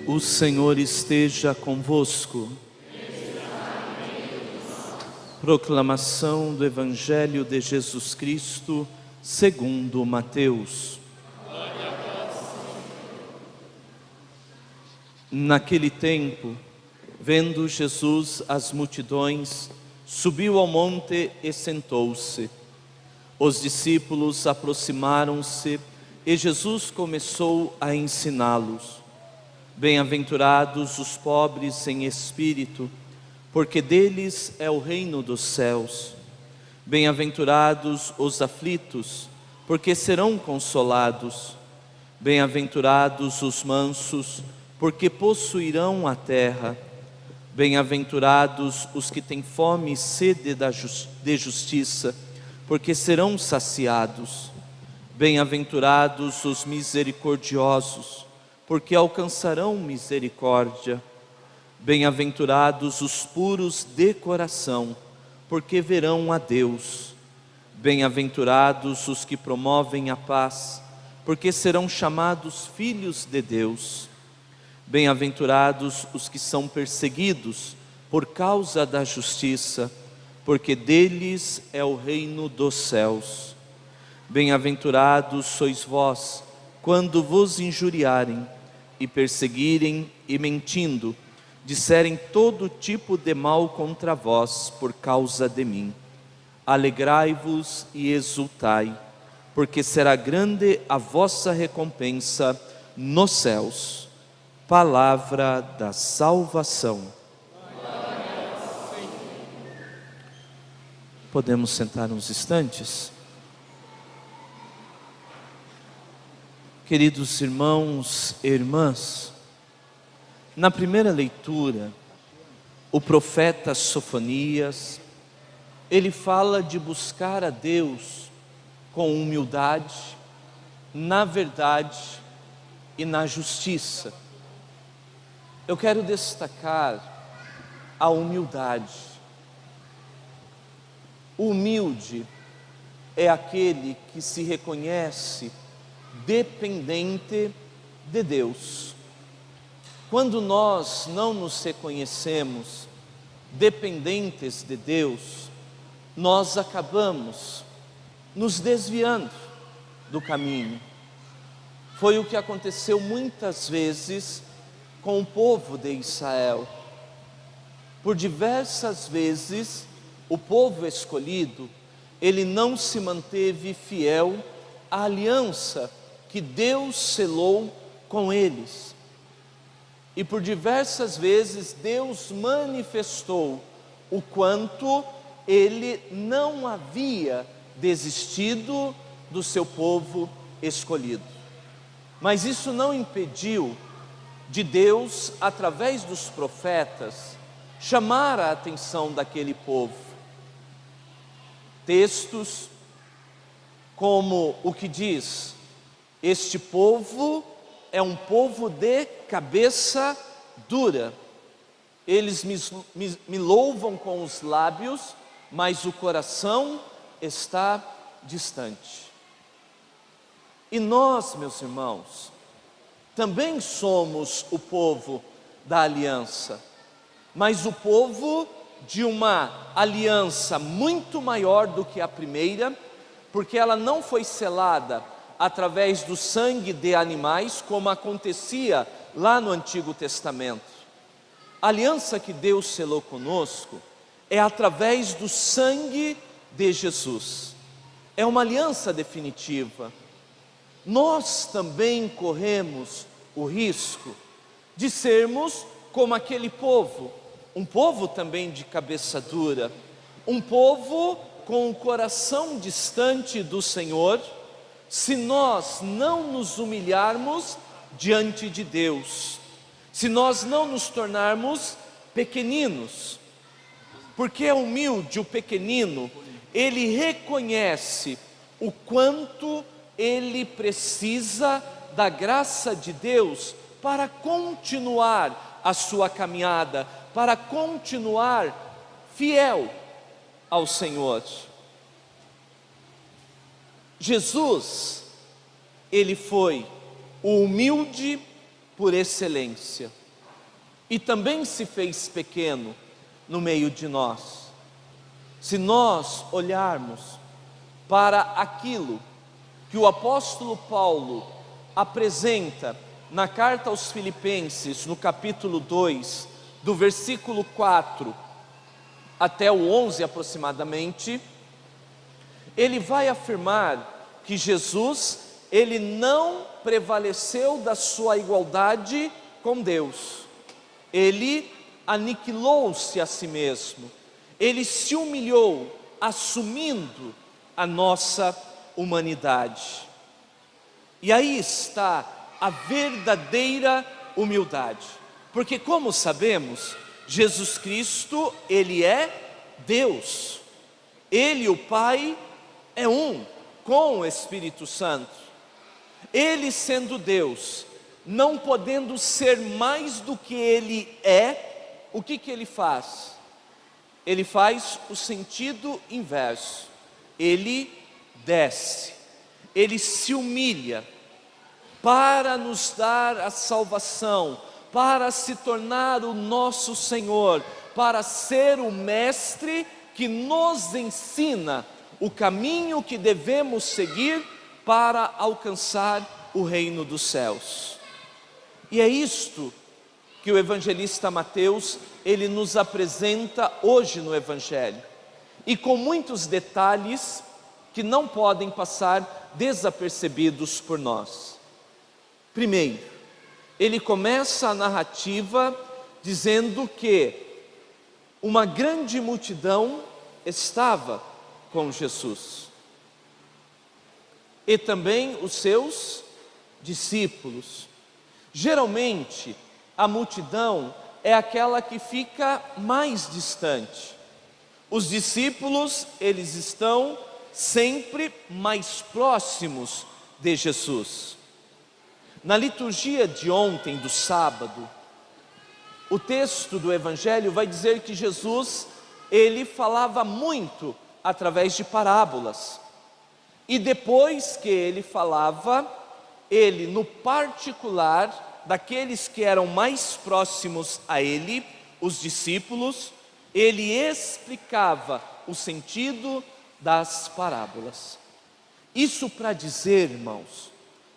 O Senhor esteja convosco. Proclamação do Evangelho de Jesus Cristo, segundo Mateus. Naquele tempo, vendo Jesus as multidões, subiu ao monte e sentou-se. Os discípulos aproximaram-se e Jesus começou a ensiná-los. Bem-aventurados os pobres em espírito, porque deles é o reino dos céus. Bem-aventurados os aflitos, porque serão consolados. Bem-aventurados os mansos, porque possuirão a terra. Bem-aventurados os que têm fome e sede de justiça, porque serão saciados. Bem-aventurados os misericordiosos, porque alcançarão misericórdia. Bem-aventurados os puros de coração, porque verão a Deus. Bem-aventurados os que promovem a paz, porque serão chamados filhos de Deus. Bem-aventurados os que são perseguidos por causa da justiça, porque deles é o reino dos céus. Bem-aventurados sois vós, quando vos injuriarem e perseguirem e mentindo, disserem todo tipo de mal contra vós por causa de mim. Alegrai-vos e exultai, porque será grande a vossa recompensa nos céus. Palavra da salvação. Podemos sentar uns instantes? Queridos irmãos e irmãs, na primeira leitura, o profeta Sofonias, ele fala de buscar a Deus com humildade, na verdade e na justiça. Eu quero destacar a humildade. O humilde é aquele que se reconhece dependente de Deus. Quando nós não nos reconhecemos dependentes de Deus, nós acabamos nos desviando do caminho. Foi o que aconteceu muitas vezes com o povo de Israel. Por diversas vezes, o povo escolhido, ele não se manteve fiel à aliança que Deus selou com eles. E por diversas vezes Deus manifestou o quanto Ele não havia desistido do seu povo escolhido. Mas isso não impediu de Deus, através dos profetas, chamar a atenção daquele povo. Textos como o que diz: este povo é um povo de cabeça dura. Eles me louvam com os lábios, mas o coração está distante. E nós, meus irmãos, também somos o povo da aliança, mas o povo de uma aliança muito maior do que a primeira, porque ela não foi selada através do sangue de animais, como acontecia lá no Antigo Testamento. A aliança que Deus selou conosco é através do sangue de Jesus. É uma aliança definitiva. Nós também corremos o risco de sermos como aquele povo, um povo também de cabeça dura, um povo com o coração distante do Senhor, se nós não nos humilharmos diante de Deus, se nós não nos tornarmos pequeninos. Porque é humilde o pequenino, ele reconhece o quanto ele precisa da graça de Deus para continuar a sua caminhada, para continuar fiel ao Senhor. Jesus, ele foi o humilde por excelência. E também se fez pequeno no meio de nós. Se nós olharmos para aquilo que o apóstolo Paulo apresenta na carta aos Filipenses, no capítulo 2, do versículo 4 até o 11 aproximadamente, ele vai afirmar que Jesus, ele não prevaleceu da sua igualdade com Deus. Ele aniquilou-se a si mesmo. Ele se humilhou, assumindo a nossa humanidade. E aí está a verdadeira humildade. Porque, como sabemos, Jesus Cristo, ele é Deus. Ele e o Pai é um com o Espírito Santo. Ele sendo Deus, não podendo ser mais do que ele é, o que ele faz? Ele faz o sentido inverso. Ele desce, ele se humilha para nos dar a salvação, para se tornar o nosso Senhor, para ser o Mestre que nos ensina o caminho que devemos seguir para alcançar o reino dos céus. E é isto que o evangelista Mateus, ele nos apresenta hoje no Evangelho, e com muitos detalhes que não podem passar desapercebidos por nós. Primeiro, ele começa a narrativa dizendo que uma grande multidão estava com Jesus, e também os seus discípulos. Geralmente, a multidão é aquela que fica mais distante. Os discípulos, eles estão sempre mais próximos de Jesus. Na liturgia de ontem, do sábado, o texto do Evangelho vai dizer que Jesus, ele falava muito através de parábolas. E depois que ele falava, ele, no particular, daqueles que eram mais próximos a ele, os discípulos, ele explicava o sentido das parábolas. Isso para dizer, irmãos,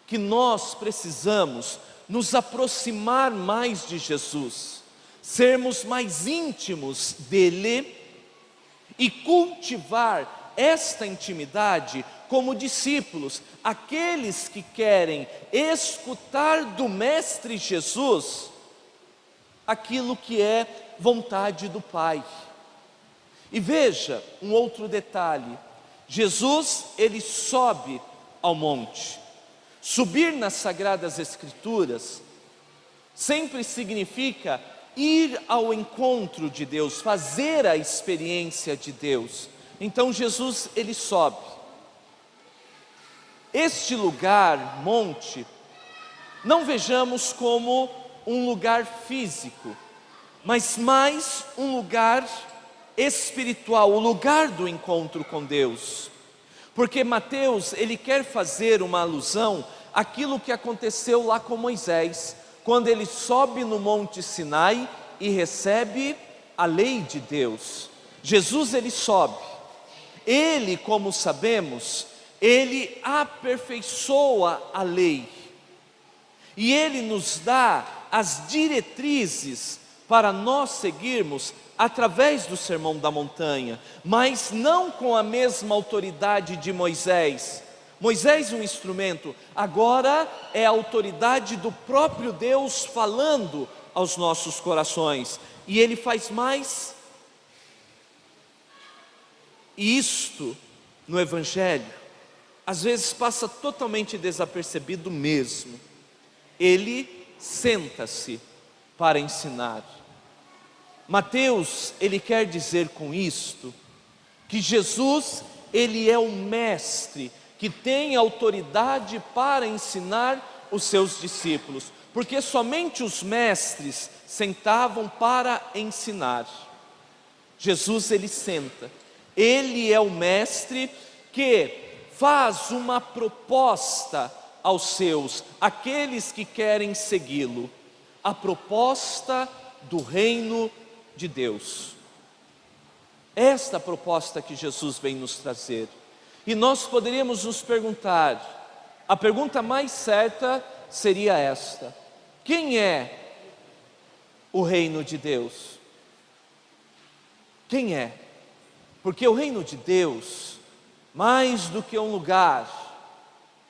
que nós precisamos nos aproximar mais de Jesus, sermos mais íntimos dele e cultivar esta intimidade como discípulos, aqueles que querem escutar do Mestre Jesus aquilo que é vontade do Pai. E veja um outro detalhe: Jesus, ele sobe ao monte. Subir nas Sagradas Escrituras sempre significa ir ao encontro de Deus, fazer a experiência de Deus. Então Jesus, ele sobe. Este lugar, monte, não vejamos como um lugar físico, mas mais um lugar espiritual, o lugar do encontro com Deus. Porque Mateus, ele quer fazer uma alusão àquilo que aconteceu lá com Moisés, quando ele sobe no Monte Sinai e recebe a lei de Deus. Jesus, ele sobe. Ele, como sabemos, ele aperfeiçoa a lei. E ele nos dá as diretrizes para nós seguirmos através do Sermão da Montanha, mas não com a mesma autoridade de Moisés. Moisés, um instrumento, agora é a autoridade do próprio Deus falando aos nossos corações. E ele faz mais. E isto, no Evangelho, às vezes passa totalmente desapercebido mesmo. Ele senta-se para ensinar. Mateus, ele quer dizer com isto, que Jesus, ele é o mestre, que tem autoridade para ensinar os seus discípulos, porque somente os mestres sentavam para ensinar. Jesus, ele senta, ele é o mestre que faz uma proposta aos seus, aqueles que querem segui-lo, a proposta do reino de Deus. Esta proposta que Jesus vem nos trazer. E nós poderíamos nos perguntar, a pergunta mais certa seria esta: quem é o reino de Deus? Quem é? Porque o reino de Deus, mais do que um lugar,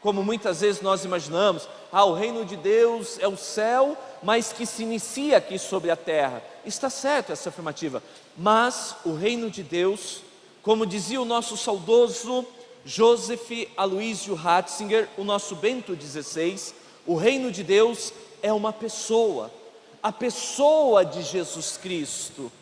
como muitas vezes nós imaginamos, o reino de Deus é o céu, mas que se inicia aqui sobre a terra. Está certo essa afirmativa, mas o reino de Deus, como dizia o nosso saudoso Joseph Aloysio Ratzinger, o nosso Bento XVI, o reino de Deus é uma pessoa, a pessoa de Jesus Cristo.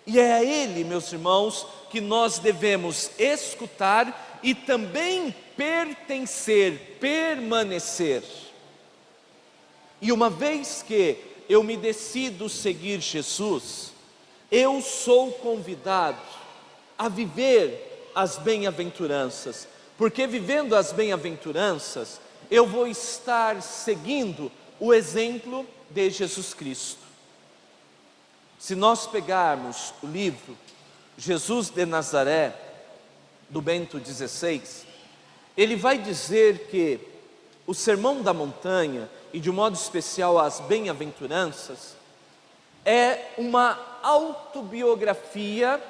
E é a Ele, meus irmãos, que nós devemos escutar e também pertencer, permanecer. E uma vez que eu me decido seguir Jesus, eu sou convidado a viver as bem-aventuranças, porque vivendo as bem-aventuranças, eu vou estar seguindo o exemplo de Jesus Cristo. Se nós pegarmos o livro Jesus de Nazaré, do Bento XVI, ele vai dizer que o Sermão da Montanha, e de um modo especial as bem-aventuranças, é uma autobiografia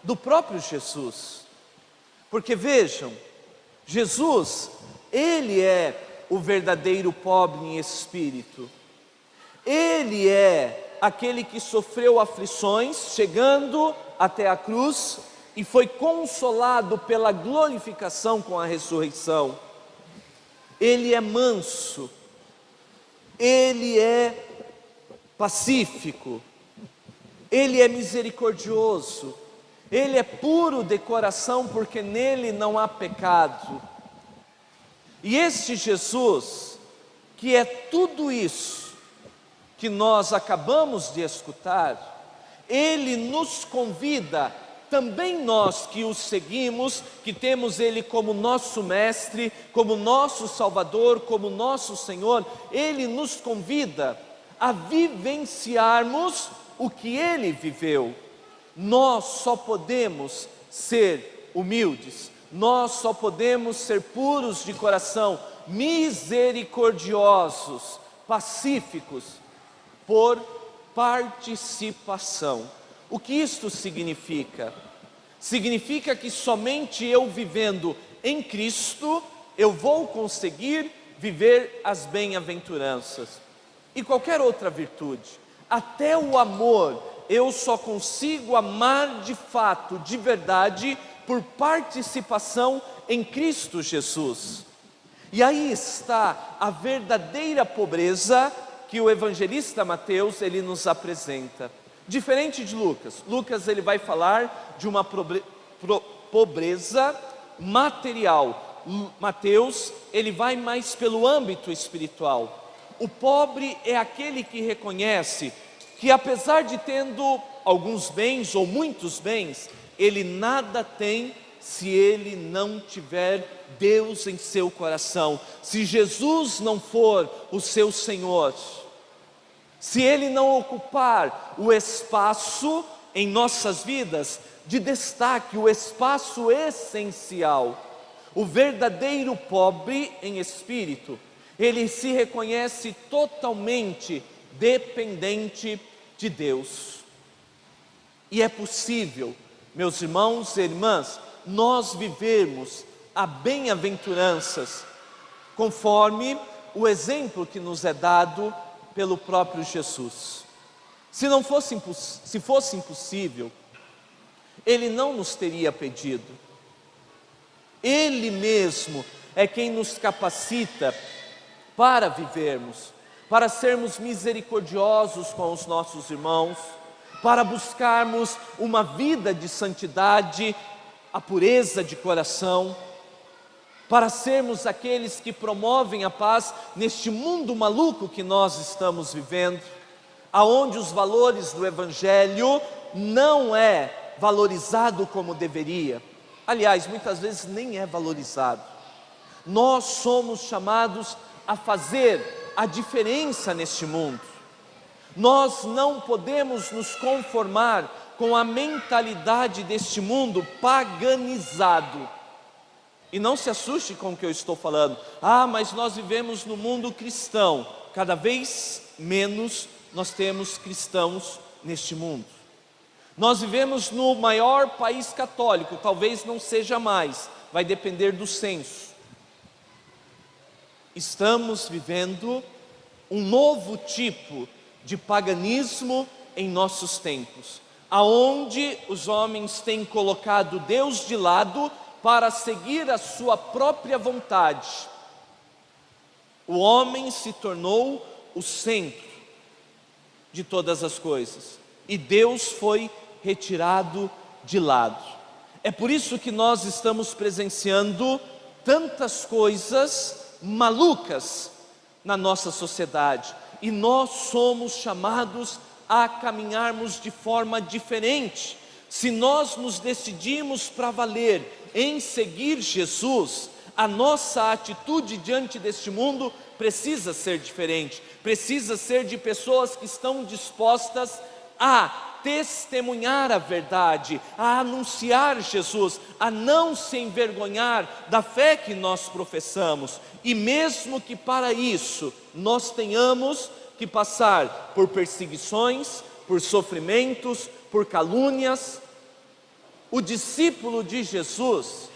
do próprio Jesus. Porque vejam, Jesus, Ele é o verdadeiro pobre em espírito. Ele é aquele que sofreu aflições, chegando até a cruz, e foi consolado pela glorificação com a ressurreição. Ele é manso, Ele é pacífico, Ele é misericordioso, Ele é puro de coração, porque nele não há pecado. E este Jesus, que é tudo isso que nós acabamos de escutar, Ele nos convida, também nós que o seguimos, que temos Ele como nosso mestre, como nosso Salvador, como nosso Senhor, Ele nos convida a vivenciarmos o que Ele viveu. Nós só podemos ser humildes, nós só podemos ser puros de coração, misericordiosos, pacíficos, por participação. O que isto significa? Significa que somente eu vivendo em Cristo, eu vou conseguir viver as bem-aventuranças. E qualquer outra virtude, até o amor, eu só consigo amar de fato, de verdade, por participação em Cristo Jesus. E aí está a verdadeira pobreza que o evangelista Mateus ele nos apresenta. Diferente de Lucas. Lucas ele vai falar de uma pobreza material. Mateus ele vai mais pelo âmbito espiritual. O pobre é aquele que reconhece que apesar de tendo alguns bens ou muitos bens, ele nada tem se ele não tiver Deus em seu coração. Se Jesus não for o seu Senhor, se Ele não ocupar o espaço em nossas vidas de destaque, o espaço essencial, o verdadeiro pobre em espírito, ele se reconhece totalmente dependente de Deus. E é possível, meus irmãos e irmãs, nós vivermos a bem-aventuranças conforme o exemplo que nos é dado pelo próprio Jesus. Se fosse impossível, Ele não nos teria pedido. Ele mesmo é quem nos capacita para vivermos, para sermos misericordiosos com os nossos irmãos, para buscarmos uma vida de santidade, a pureza de coração, para sermos aqueles que promovem a paz neste mundo maluco que nós estamos vivendo, aonde os valores do Evangelho não é valorizado como deveria. Aliás, muitas vezes nem é valorizado. Nós somos chamados a fazer a diferença neste mundo. Nós não podemos nos conformar com a mentalidade deste mundo paganizado. E não se assuste com o que eu estou falando. Mas nós vivemos no mundo cristão. Cada vez menos nós temos cristãos neste mundo. Nós vivemos no maior país católico, talvez não seja mais, vai depender do censo. Estamos vivendo um novo tipo de paganismo em nossos tempos, aonde os homens têm colocado Deus de lado para seguir a sua própria vontade. O homem se tornou o centro de todas as coisas e Deus foi retirado de lado. É por isso que nós estamos presenciando tantas coisas malucas na nossa sociedade, e nós somos chamados a caminharmos de forma diferente. Se nós nos decidimos para valer em seguir Jesus, a nossa atitude diante deste mundo precisa ser diferente, precisa ser de pessoas que estão dispostas a testemunhar a verdade, a anunciar Jesus, a não se envergonhar da fé que nós professamos, e mesmo que para isso nós tenhamos que passar por perseguições, por sofrimentos, por calúnias, o discípulo de Jesus,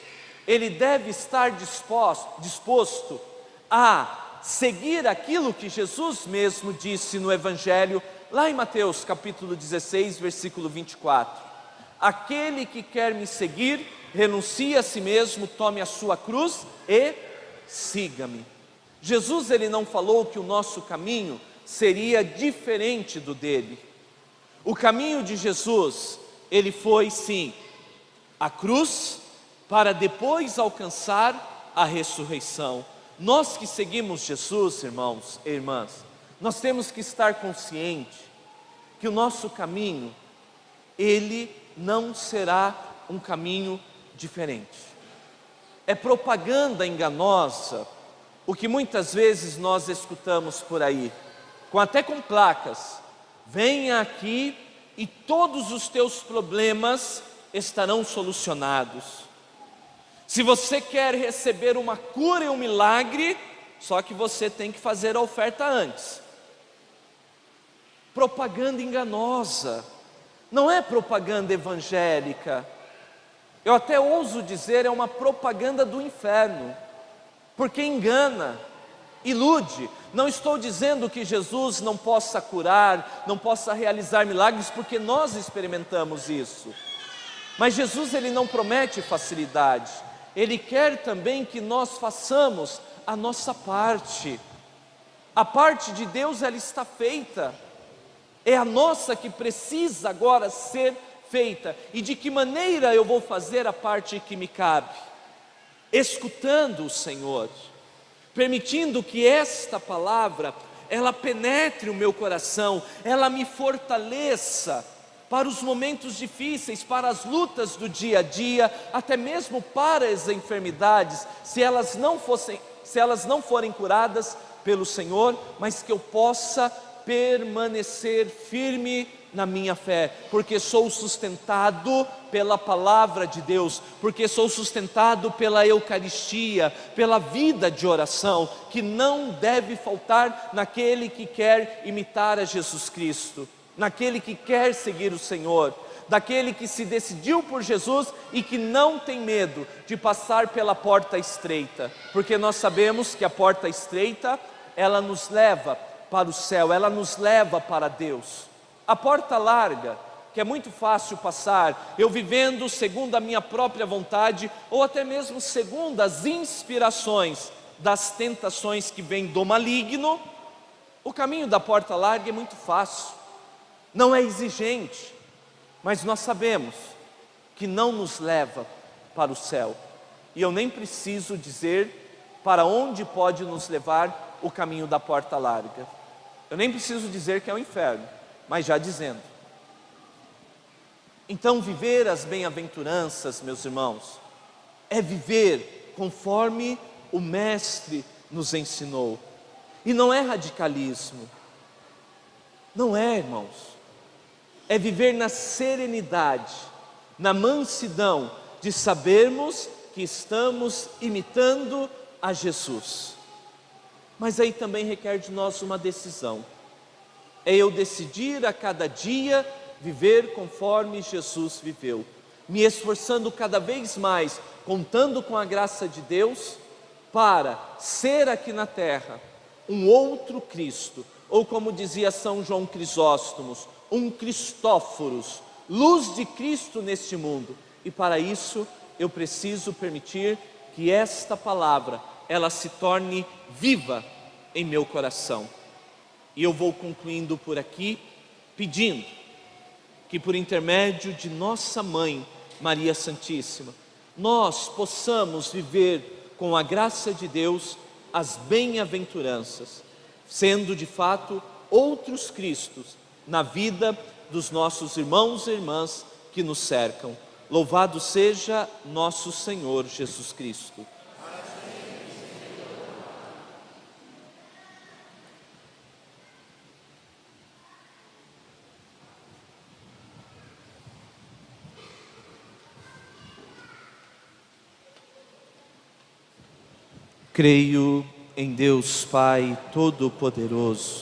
ele deve estar disposto a seguir aquilo que Jesus mesmo disse no Evangelho, lá em Mateus capítulo 16, versículo 24. Aquele que quer me seguir, renuncie a si mesmo, tome a sua cruz e siga-me. Jesus, ele não falou que o nosso caminho seria diferente do dele. O caminho de Jesus, ele foi sim a cruz, para depois alcançar a ressurreição. Nós que seguimos Jesus, irmãos e irmãs, nós temos que estar conscientes que o nosso caminho, ele não será um caminho diferente. É propaganda enganosa o que muitas vezes nós escutamos por aí, até com placas: venha aqui e todos os teus problemas estarão solucionados. Se você quer receber uma cura e um milagre, só que você tem que fazer a oferta antes. Propaganda enganosa, não é propaganda evangélica. Eu até ouso dizer, é uma propaganda do inferno, porque engana, ilude. Não estou dizendo que Jesus não possa curar, não possa realizar milagres, porque nós experimentamos isso. Mas Jesus, ele não promete facilidade. Ele quer também que nós façamos a nossa parte. A parte de Deus, ela está feita. É a nossa que precisa agora ser feita. E de que maneira eu vou fazer a parte que me cabe? Escutando o Senhor, permitindo que esta palavra, ela penetre o meu coração, ela me fortaleça para os momentos difíceis, para as lutas do dia a dia, até mesmo para as enfermidades, se elas não forem curadas pelo Senhor, mas que eu possa permanecer firme na minha fé, porque sou sustentado pela palavra de Deus, porque sou sustentado pela Eucaristia, pela vida de oração, que não deve faltar naquele que quer imitar a Jesus Cristo, naquele que quer seguir o Senhor, daquele que se decidiu por Jesus e que não tem medo de passar pela porta estreita, porque nós sabemos que a porta estreita, ela nos leva para o céu, ela nos leva para Deus. A porta larga, que é muito fácil passar, eu vivendo segundo a minha própria vontade, ou até mesmo segundo as inspirações das tentações que vêm do maligno, o caminho da porta larga é muito fácil, não é exigente, mas nós sabemos que não nos leva para o céu. E eu nem preciso dizer para onde pode nos levar o caminho da porta larga. Eu nem preciso dizer que é o inferno, mas já dizendo. Então, viver as bem-aventuranças, meus irmãos, é viver conforme o Mestre nos ensinou. E não é radicalismo, não é, irmãos, é viver na serenidade, na mansidão de sabermos que estamos imitando a Jesus. Mas aí também requer de nós uma decisão, é eu decidir a cada dia viver conforme Jesus viveu, me esforçando cada vez mais, contando com a graça de Deus, para ser aqui na terra um outro Cristo, ou como dizia São João Crisóstomos, um Cristóforos, luz de Cristo neste mundo. E para isso eu preciso permitir que esta palavra, ela se torne viva em meu coração. E eu vou concluindo por aqui, pedindo que por intermédio de nossa Mãe, Maria Santíssima, nós possamos viver com a graça de Deus as bem-aventuranças, sendo de fato outros Cristos na vida dos nossos irmãos e irmãs que nos cercam. Louvado seja nosso Senhor Jesus Cristo. Creio em Deus Pai Todo-Poderoso,